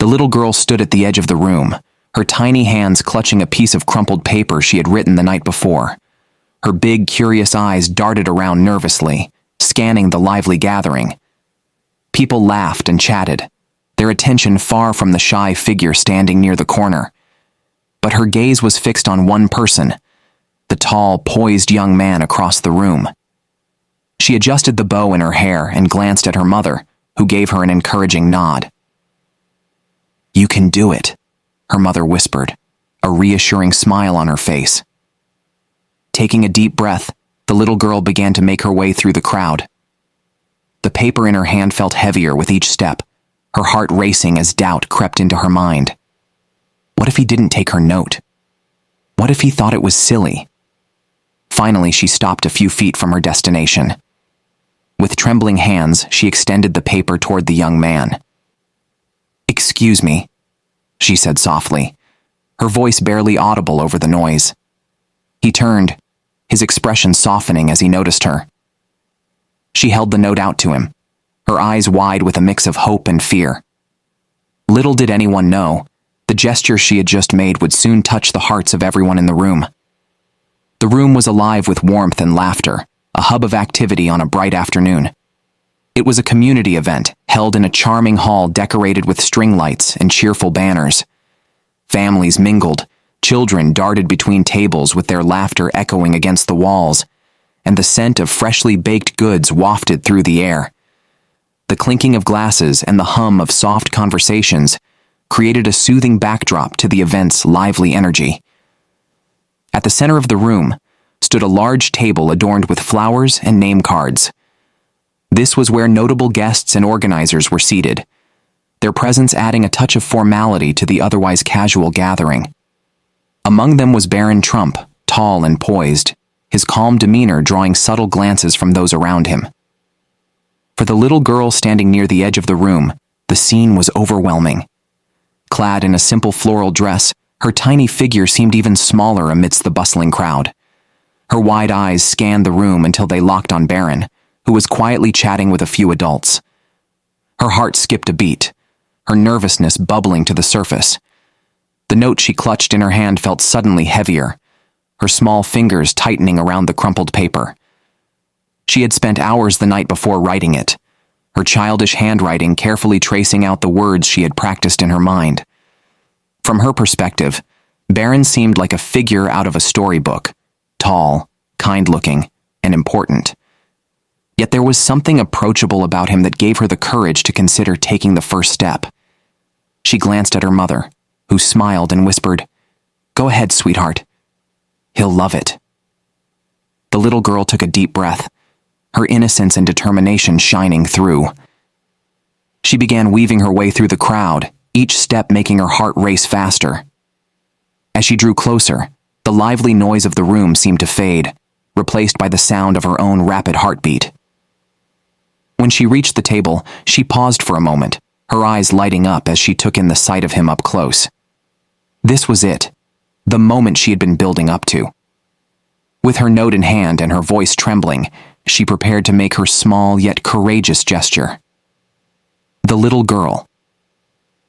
The little girl stood at the edge of the room, her tiny hands clutching a piece of crumpled paper she had written the night before. Her big, curious eyes darted around nervously, scanning the lively gathering. People laughed and chatted, their attention far from the shy figure standing near the corner. But her gaze was fixed on one person, the tall, poised young man across the room. She adjusted the bow in her hair and glanced at her mother, who gave her an encouraging nod. "You can do it," her mother whispered, a reassuring smile on her face. Taking a deep breath, the little girl began to make her way through the crowd. The paper in her hand felt heavier with each step, her heart racing as doubt crept into her mind. What if he didn't take her note? What if he thought it was silly? Finally, she stopped a few feet from her destination. With trembling hands, she extended the paper toward the young man. "Excuse me," she said softly, her voice barely audible over the noise. He turned, his expression softening as he noticed her. She held the note out to him, her eyes wide with a mix of hope and fear. Little did anyone know, the gesture she had just made would soon touch the hearts of everyone in the room. The room was alive with warmth and laughter, a hub of activity on a bright afternoon. It was a community event held in a charming hall decorated with string lights and cheerful banners. Families mingled, children darted between tables with their laughter echoing against the walls, and the scent of freshly baked goods wafted through the air. The clinking of glasses and the hum of soft conversations created a soothing backdrop to the event's lively energy. At the center of the room stood a large table adorned with flowers and name cards. This was where notable guests and organizers were seated, their presence adding a touch of formality to the otherwise casual gathering. Among them was Baron Trump, tall and poised, his calm demeanor drawing subtle glances from those around him. For the little girl standing near the edge of the room, the scene was overwhelming. Clad in a simple floral dress, her tiny figure seemed even smaller amidst the bustling crowd. Her wide eyes scanned the room until they locked on Baron, who was quietly chatting with a few adults. Her heart skipped a beat, her nervousness bubbling to the surface. The note she clutched in her hand felt suddenly heavier, her small fingers tightening around the crumpled paper. She had spent hours the night before writing it, her childish handwriting carefully tracing out the words she had practiced in her mind. From her perspective, Baron seemed like a figure out of a storybook, tall, kind-looking, and important. Yet there was something approachable about him that gave her the courage to consider taking the first step. She glanced at her mother, who smiled and whispered, "Go ahead, sweetheart. He'll love it." The little girl took a deep breath, her innocence and determination shining through. She began weaving her way through the crowd, each step making her heart race faster. As she drew closer, the lively noise of the room seemed to fade, replaced by the sound of her own rapid heartbeat. When she reached the table, she paused for a moment, her eyes lighting up as she took in the sight of him up close. This was it, the moment she had been building up to. With her note in hand and her voice trembling, she prepared to make her small yet courageous gesture. The little girl.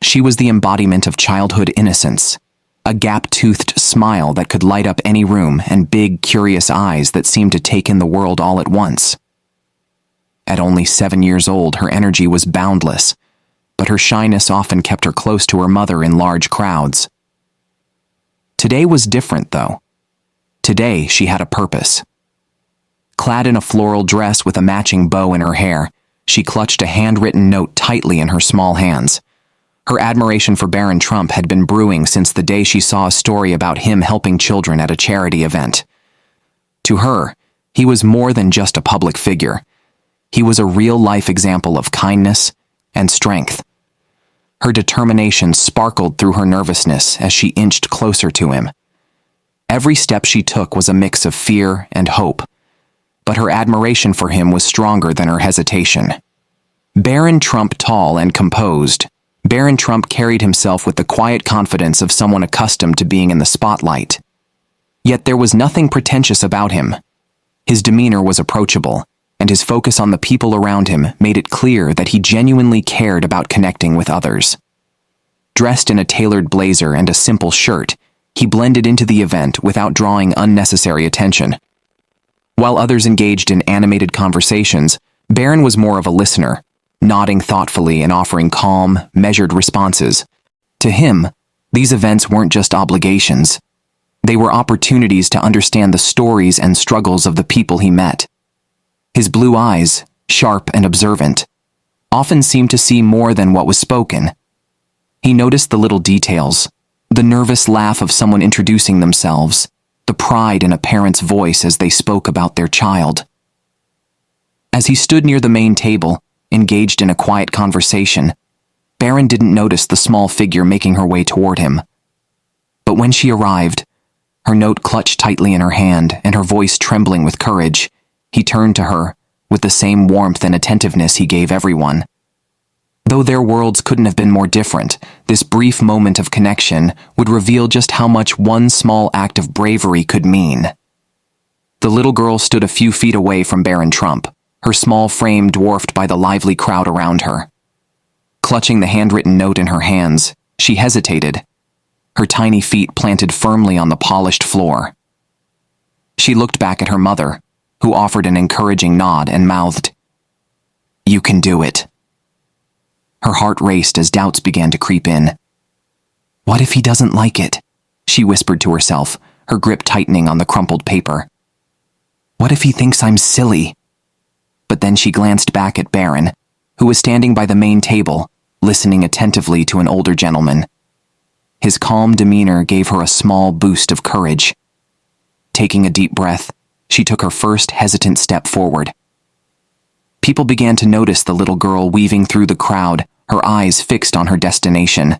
She was the embodiment of childhood innocence, a gap-toothed smile that could light up any room and big, curious eyes that seemed to take in the world all at once. At only 7 years old, her energy was boundless, but her shyness often kept her close to her mother in large crowds. Today was different, though. Today, she had a purpose. Clad in a floral dress with a matching bow in her hair, she clutched a handwritten note tightly in her small hands. Her admiration for Baron Trump had been brewing since the day she saw a story about him helping children at a charity event. To her, he was more than just a public figure. He was a real-life example of kindness and strength. Her determination sparkled through her nervousness as she inched closer to him. Every step she took was a mix of fear and hope, but her admiration for him was stronger than her hesitation. Baron Trump, tall and composed, Baron Trump carried himself with the quiet confidence of someone accustomed to being in the spotlight. Yet there was nothing pretentious about him. His demeanor was approachable, and his focus on the people around him made it clear that he genuinely cared about connecting with others. Dressed in a tailored blazer and a simple shirt, he blended into the event without drawing unnecessary attention. While others engaged in animated conversations, Baron was more of a listener, nodding thoughtfully and offering calm, measured responses. To him, these events weren't just obligations. They were opportunities to understand the stories and struggles of the people he met. His blue eyes, sharp and observant, often seemed to see more than what was spoken. He noticed the little details, the nervous laugh of someone introducing themselves, the pride in a parent's voice as they spoke about their child. As he stood near the main table, engaged in a quiet conversation, Baron didn't notice the small figure making her way toward him. But when she arrived, her note clutched tightly in her hand and her voice trembling with courage, he turned to her with the same warmth and attentiveness he gave everyone. Though their worlds couldn't have been more different, this brief moment of connection would reveal just how much one small act of bravery could mean. The little girl stood a few feet away from Baron Trump, her small frame dwarfed by the lively crowd around her. Clutching the handwritten note in her hands, she hesitated, her tiny feet planted firmly on the polished floor. She looked back at her mother, who offered an encouraging nod and mouthed, "You can do it." Her heart raced as doubts began to creep in. "What if he doesn't like it?" she whispered to herself, her grip tightening on the crumpled paper. "What if he thinks I'm silly?" But then she glanced back at Baron, who was standing by the main table, listening attentively to an older gentleman. His calm demeanor gave her a small boost of courage. Taking a deep breath, she took her first hesitant step forward. People began to notice the little girl weaving through the crowd, her eyes fixed on her destination.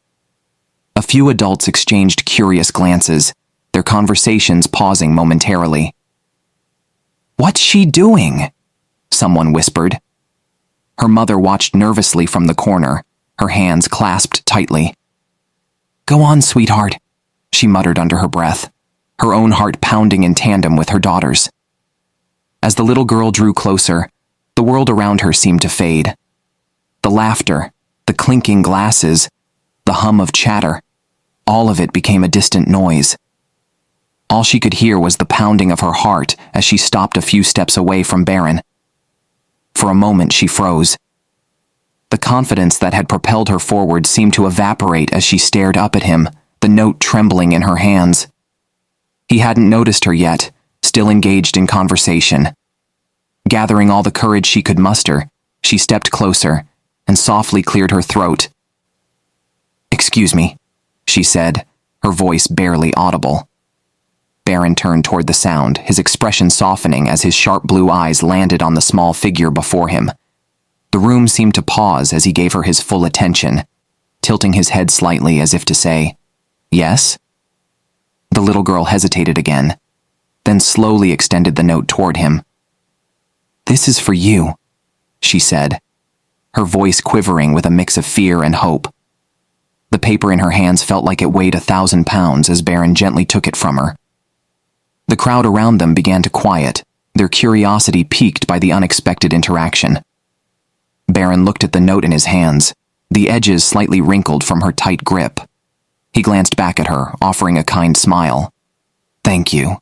A few adults exchanged curious glances, their conversations pausing momentarily. "What's she doing?" someone whispered. Her mother watched nervously from the corner, her hands clasped tightly. "Go on, sweetheart," she muttered under her breath, her own heart pounding in tandem with her daughter's. As the little girl drew closer, the world around her seemed to fade. The laughter, the clinking glasses, the hum of chatter, all of it became a distant noise. All she could hear was the pounding of her heart as she stopped a few steps away from Baron. For a moment she froze. The confidence that had propelled her forward seemed to evaporate as she stared up at him, the note trembling in her hands. He hadn't noticed her yet, still engaged in conversation. Gathering all the courage she could muster, she stepped closer and softly cleared her throat. "Excuse me," she said, her voice barely audible. Baron turned toward the sound, his expression softening as his sharp blue eyes landed on the small figure before him. The room seemed to pause as he gave her his full attention, tilting his head slightly as if to say, "Yes?" The little girl hesitated again, then slowly extended the note toward him. "This is for you," she said, her voice quivering with a mix of fear and hope. The paper in her hands felt like it weighed 1,000 pounds as Baron gently took it from her. The crowd around them began to quiet, their curiosity piqued by the unexpected interaction. Baron looked at the note in his hands, the edges slightly wrinkled from her tight grip. He glanced back at her, offering a kind smile. "Thank you,"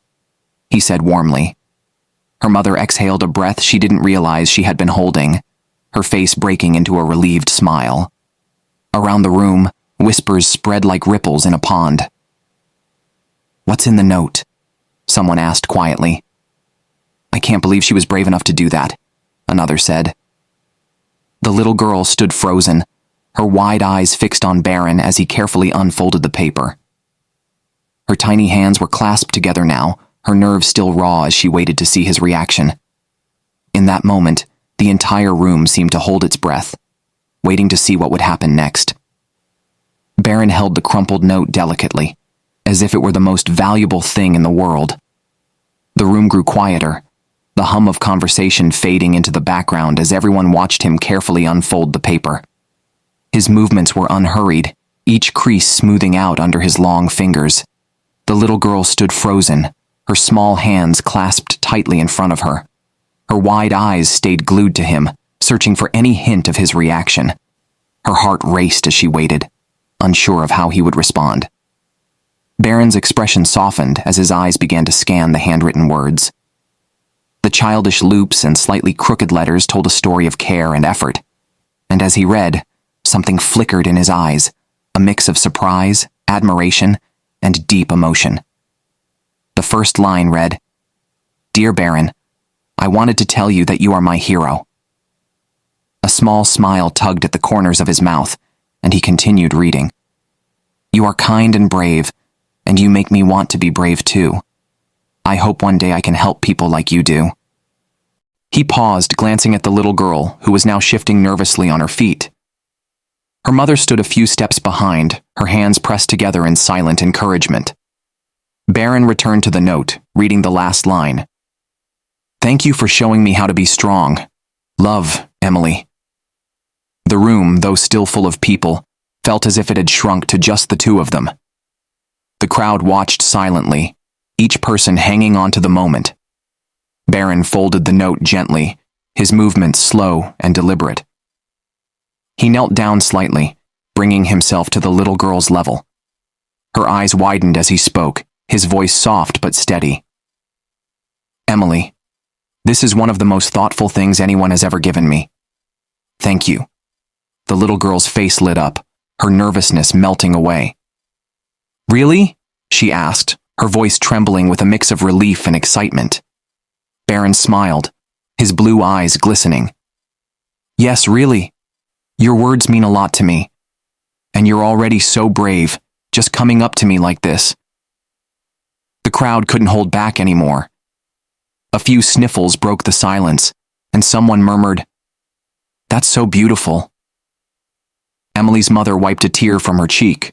he said warmly. Her mother exhaled a breath she didn't realize she had been holding, her face breaking into a relieved smile. Around the room, whispers spread like ripples in a pond. "What's in the note?" someone asked quietly. "I can't believe she was brave enough to do that," another said. The little girl stood frozen, her wide eyes fixed on Baron as he carefully unfolded the paper. Her tiny hands were clasped together now, her nerves still raw as she waited to see his reaction. In that moment, the entire room seemed to hold its breath, waiting to see what would happen next. Baron held the crumpled note delicately, as if it were the most valuable thing in the world. The room grew quieter, the hum of conversation fading into the background as everyone watched him carefully unfold the paper. His movements were unhurried, each crease smoothing out under his long fingers. The little girl stood frozen, her small hands clasped tightly in front of her. Her wide eyes stayed glued to him, searching for any hint of his reaction. Her heart raced as she waited, unsure of how he would respond. Baron's expression softened as his eyes began to scan the handwritten words. The childish loops and slightly crooked letters told a story of care and effort, and as he read, something flickered in his eyes, a mix of surprise, admiration, and deep emotion. The first line read, "Dear Baron, I wanted to tell you that you are my hero." A small smile tugged at the corners of his mouth, and he continued reading. "You are kind and brave, and you make me want to be brave too. I hope one day I can help people like you do." He paused, glancing at the little girl, who was now shifting nervously on her feet. Her mother stood a few steps behind, her hands pressed together in silent encouragement. Baron returned to the note, reading the last line. "Thank you for showing me how to be strong. Love, Emily." The room, though still full of people, felt as if it had shrunk to just the two of them. The crowd watched silently, each person hanging on to the moment. Baron folded the note gently, his movements slow and deliberate. He knelt down slightly, bringing himself to the little girl's level. Her eyes widened as he spoke, his voice soft but steady. "Emily, this is one of the most thoughtful things anyone has ever given me. Thank you." The little girl's face lit up, her nervousness melting away. "Really?" she asked, her voice trembling with a mix of relief and excitement. Baron smiled, his blue eyes glistening. "Yes, really. Your words mean a lot to me. And you're already so brave, just coming up to me like this." The crowd couldn't hold back anymore. A few sniffles broke the silence, and someone murmured, "That's so beautiful." Emily's mother wiped a tear from her cheek,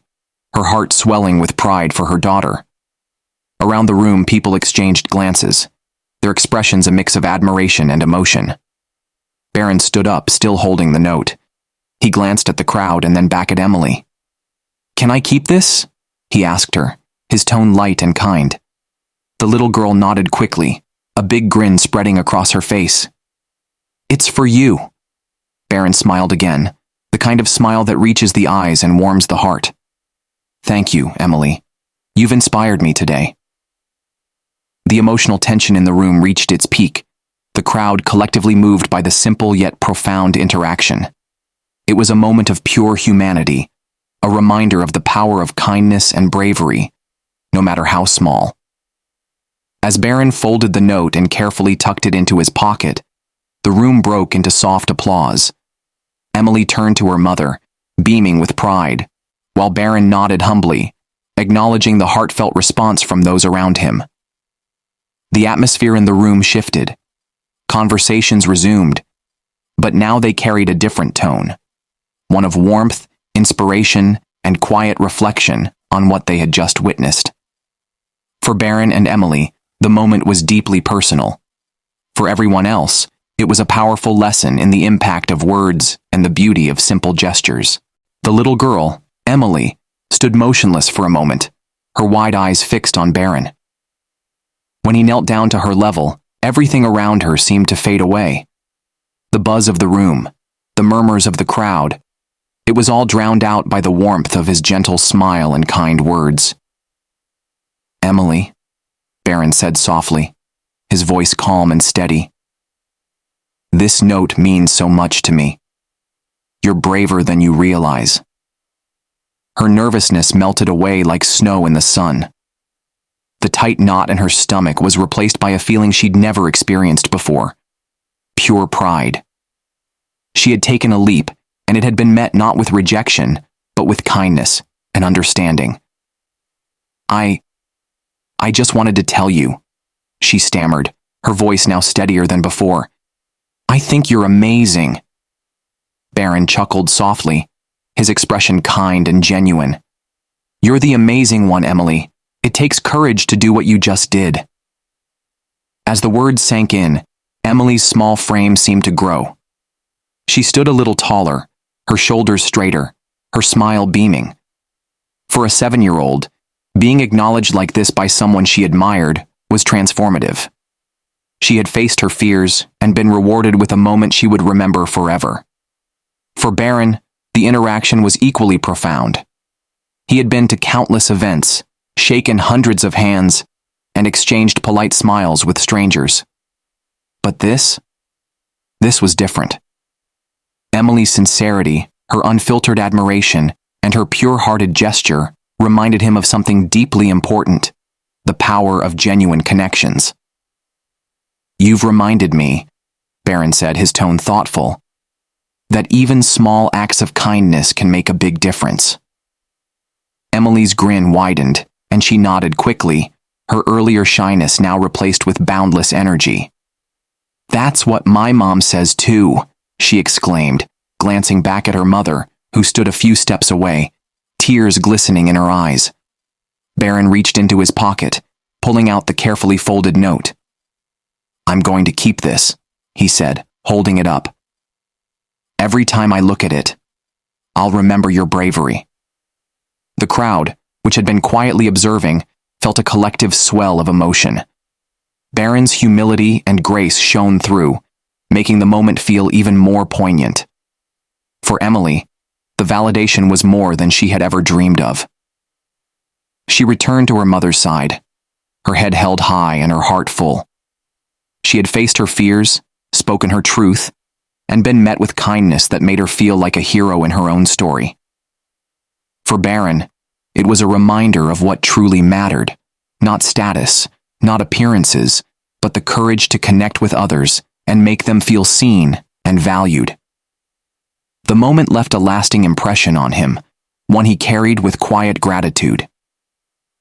her heart swelling with pride for her daughter. Around the room, people exchanged glances, their expressions a mix of admiration and emotion. Baron stood up, still holding the note. He glanced at the crowd and then back at Emily. "Can I keep this?" he asked her, his tone light and kind. The little girl nodded quickly, a big grin spreading across her face. "It's for you." Baron smiled again, the kind of smile that reaches the eyes and warms the heart. "Thank you, Emily. You've inspired me today." The emotional tension in the room reached its peak, the crowd collectively moved by the simple yet profound interaction. It was a moment of pure humanity, a reminder of the power of kindness and bravery, no matter how small. As Baron folded the note and carefully tucked it into his pocket, the room broke into soft applause. Emily turned to her mother, beaming with pride, while Baron nodded humbly, acknowledging the heartfelt response from those around him. The atmosphere in the room shifted. Conversations resumed, but now they carried a different tone, one of warmth, inspiration, and quiet reflection on what they had just witnessed. For Baron and Emily, the moment was deeply personal. For everyone else, it was a powerful lesson in the impact of words and the beauty of simple gestures. The little girl, Emily, stood motionless for a moment, her wide eyes fixed on Baron. When he knelt down to her level, everything around her seemed to fade away. The buzz of the room, the murmurs of the crowd, it was all drowned out by the warmth of his gentle smile and kind words. "Emily," Baron said softly, his voice calm and steady. "This note means so much to me. You're braver than you realize." Her nervousness melted away like snow in the sun. The tight knot in her stomach was replaced by a feeling she'd never experienced before. Pure pride. She had taken a leap, and it had been met not with rejection, but with kindness and understanding. I just wanted to tell you," she stammered, her voice now steadier than before. "I think you're amazing." Baron chuckled softly, his expression kind and genuine. "You're the amazing one, Emily. It takes courage to do what you just did." As the words sank in, Emily's small frame seemed to grow. She stood a little taller, her shoulders straighter, her smile beaming. For a 7-year-old, being acknowledged like this by someone she admired was transformative. She had faced her fears and been rewarded with a moment she would remember forever. For Baron, the interaction was equally profound. He had been to countless events, shaken hundreds of hands, and exchanged polite smiles with strangers. But this was different. Emily's sincerity, her unfiltered admiration, and her pure-hearted gesture reminded him of something deeply important: the power of genuine connections. "You've reminded me," Baron said, his tone thoughtful, "that even small acts of kindness can make a big difference." Emily's grin widened, and she nodded quickly, her earlier shyness now replaced with boundless energy. "That's what my mom says too," she exclaimed, glancing back at her mother, who stood a few steps away, tears glistening in her eyes. Baron reached into his pocket, pulling out the carefully folded note. "I'm going to keep this," he said, holding it up. "Every time I look at it, I'll remember your bravery." The crowd, which had been quietly observing, felt a collective swell of emotion. Baron's humility and grace shone through, making the moment feel even more poignant. For Emily, the validation was more than she had ever dreamed of. She returned to her mother's side, her head held high and her heart full. She had faced her fears, spoken her truth, and been met with kindness that made her feel like a hero in her own story. For Baron, it was a reminder of what truly mattered: not status, not appearances, but the courage to connect with others and make them feel seen and valued. The moment left a lasting impression on him, one he carried with quiet gratitude.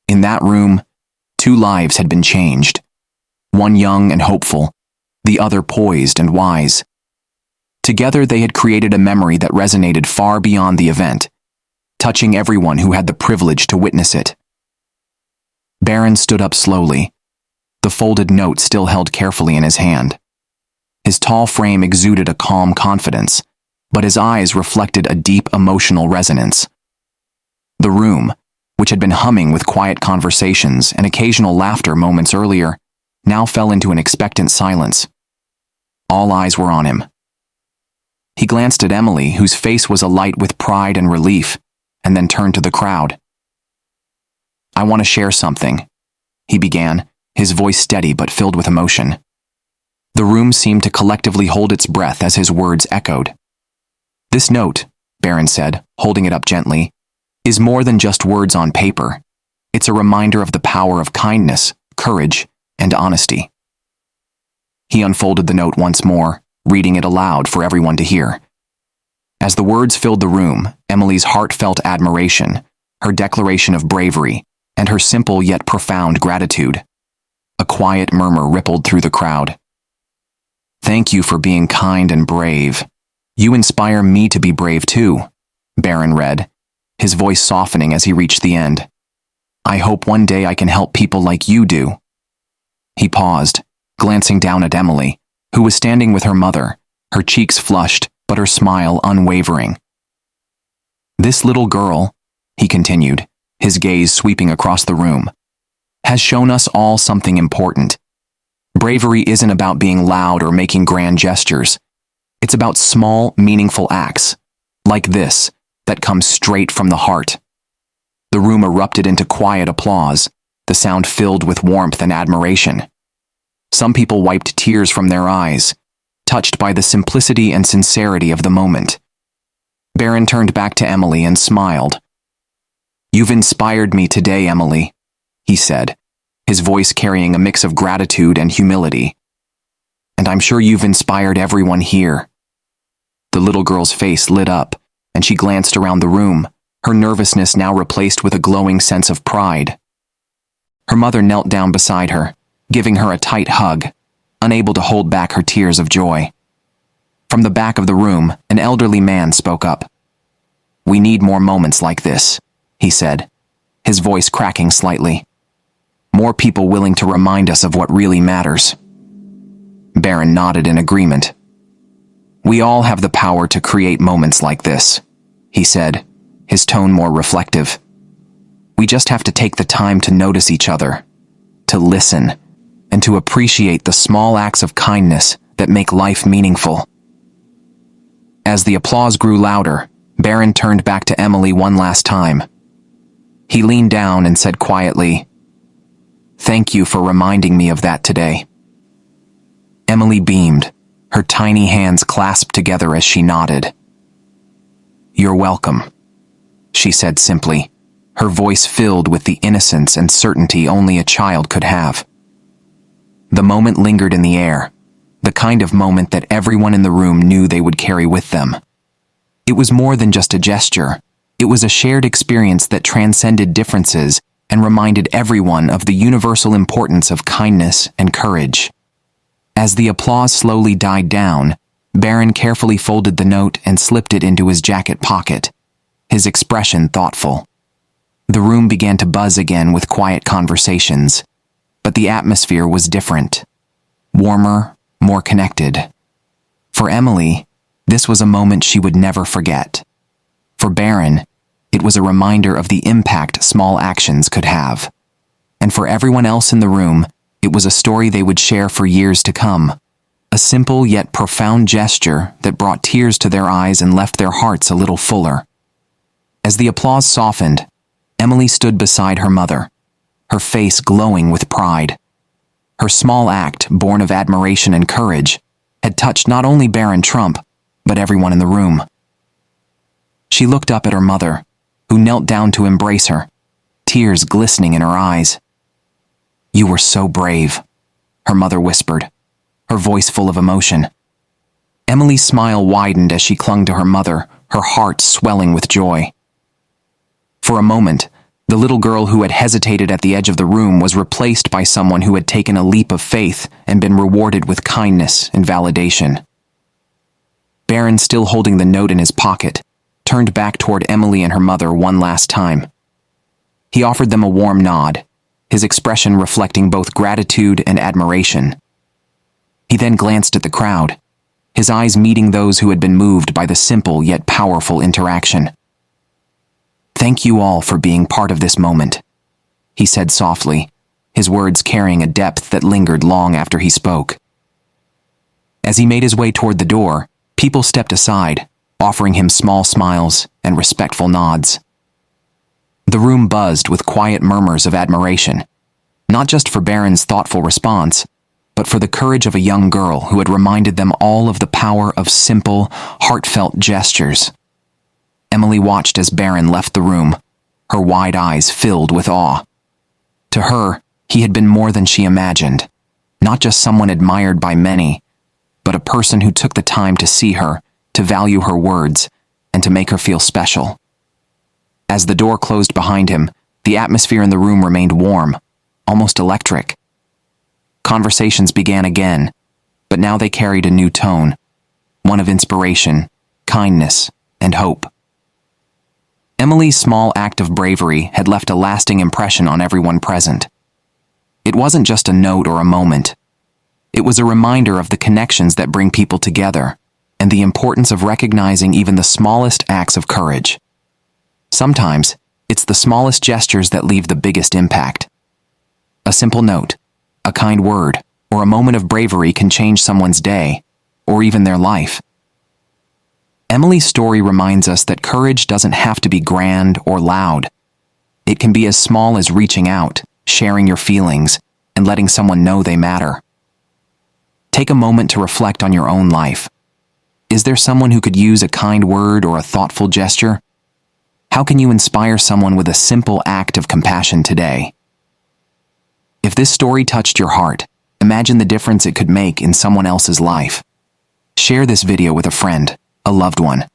In that room, 2 lives had been changed, one young and hopeful, the other poised and wise. Together they had created a memory that resonated far beyond the event, touching everyone who had the privilege to witness it. Baron stood up slowly, the folded note still held carefully in his hand. His tall frame exuded a calm confidence, but his eyes reflected a deep emotional resonance. The room, which had been humming with quiet conversations and occasional laughter moments earlier, now fell into an expectant silence. All eyes were on him. He glanced at Emily, whose face was alight with pride and relief, and then turned to the crowd. "I want to share something," he began, his voice steady but filled with emotion. The room seemed to collectively hold its breath as his words echoed. "This note," Baron said, holding it up gently, "is more than just words on paper. It's a reminder of the power of kindness, courage, and honesty." He unfolded the note once more, reading it aloud for everyone to hear. As the words filled the room, Emily's heartfelt admiration, her declaration of bravery, and her simple yet profound gratitude. A quiet murmur rippled through the crowd. "Thank you for being kind and brave. You inspire me to be brave too," Baron read, his voice softening as he reached the end. "I hope one day I can help people like you do." He paused, glancing down at Emily, who was standing with her mother, her cheeks flushed, but her smile unwavering. "This little girl," he continued, his gaze sweeping across the room, "has shown us all something important. Bravery isn't about being loud or making grand gestures. It's about small, meaningful acts, like this, that come straight from the heart." The room erupted into quiet applause, the sound filled with warmth and admiration. Some people wiped tears from their eyes, touched by the simplicity and sincerity of the moment. Baron turned back to Emily and smiled. "You've inspired me today, Emily," he said, his voice carrying a mix of gratitude and humility. "And I'm sure you've inspired everyone here." The little girl's face lit up, and she glanced around the room, her nervousness now replaced with a glowing sense of pride. Her mother knelt down beside her, giving her a tight hug, unable to hold back her tears of joy. From the back of the room, an elderly man spoke up. "We need more moments like this," he said, his voice cracking slightly. "More people willing to remind us of what really matters." Baron nodded in agreement. "We all have the power to create moments like this," he said, his tone more reflective. "We just have to take the time to notice each other, to listen, and to appreciate the small acts of kindness that make life meaningful." As the applause grew louder, Baron turned back to Emily one last time. He leaned down and said quietly, "Thank you for reminding me of that today." Emily beamed, her tiny hands clasped together as she nodded. "You're welcome," she said simply, her voice filled with the innocence and certainty only a child could have. The moment lingered in the air, the kind of moment that everyone in the room knew they would carry with them. It was more than just a gesture. It was a shared experience that transcended differences and reminded everyone of the universal importance of kindness and courage. As the applause slowly died down, Baron carefully folded the note and slipped it into his jacket pocket, his expression thoughtful. The room began to buzz again with quiet conversations, but the atmosphere was different, warmer, more connected. For Emily, this was a moment she would never forget. For Baron, it was a reminder of the impact small actions could have. And for everyone else in the room, it was a story they would share for years to come. A simple yet profound gesture that brought tears to their eyes and left their hearts a little fuller. As the applause softened, Emily stood beside her mother, her face glowing with pride. Her small act, born of admiration and courage, had touched not only Baron Trump, but everyone in the room. She looked up at her mother, who knelt down to embrace her, tears glistening in her eyes. "You were so brave," her mother whispered, her voice full of emotion. Emily's smile widened as she clung to her mother, her heart swelling with joy. For a moment, the little girl who had hesitated at the edge of the room was replaced by someone who had taken a leap of faith and been rewarded with kindness and validation. Baron, still holding the note in his pocket, turned back toward Emily and her mother one last time. He offered them a warm nod, his expression reflecting both gratitude and admiration. He then glanced at the crowd, his eyes meeting those who had been moved by the simple yet powerful interaction. "Thank you all for being part of this moment," he said softly, his words carrying a depth that lingered long after he spoke. As he made his way toward the door, people stepped aside, offering him small smiles and respectful nods. The room buzzed with quiet murmurs of admiration, not just for Baron's thoughtful response, but for the courage of a young girl who had reminded them all of the power of simple, heartfelt gestures. Emily watched as Baron left the room, her wide eyes filled with awe. To her, he had been more than she imagined, not just someone admired by many, but a person who took the time to see her, to value her words, and to make her feel special. As the door closed behind him, the atmosphere in the room remained warm, almost electric. Conversations began again, but now they carried a new tone, one of inspiration, kindness, and hope. Emily's small act of bravery had left a lasting impression on everyone present. It wasn't just a note or a moment. It was a reminder of the connections that bring people together, and the importance of recognizing even the smallest acts of courage. Sometimes, it's the smallest gestures that leave the biggest impact. A simple note, a kind word, or a moment of bravery can change someone's day, or even their life. Emily's story reminds us that courage doesn't have to be grand or loud. It can be as small as reaching out, sharing your feelings, and letting someone know they matter. Take a moment to reflect on your own life. Is there someone who could use a kind word or a thoughtful gesture? How can you inspire someone with a simple act of compassion today? If this story touched your heart, imagine the difference it could make in someone else's life. Share this video with a friend, a loved one,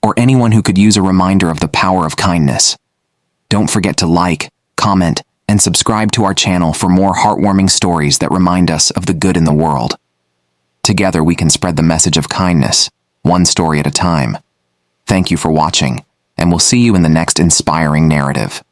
or anyone who could use a reminder of the power of kindness. Don't forget to like, comment, and subscribe to our channel for more heartwarming stories that remind us of the good in the world. Together we can spread the message of kindness, one story at a time. Thank you for watching, and we'll see you in the next inspiring narrative.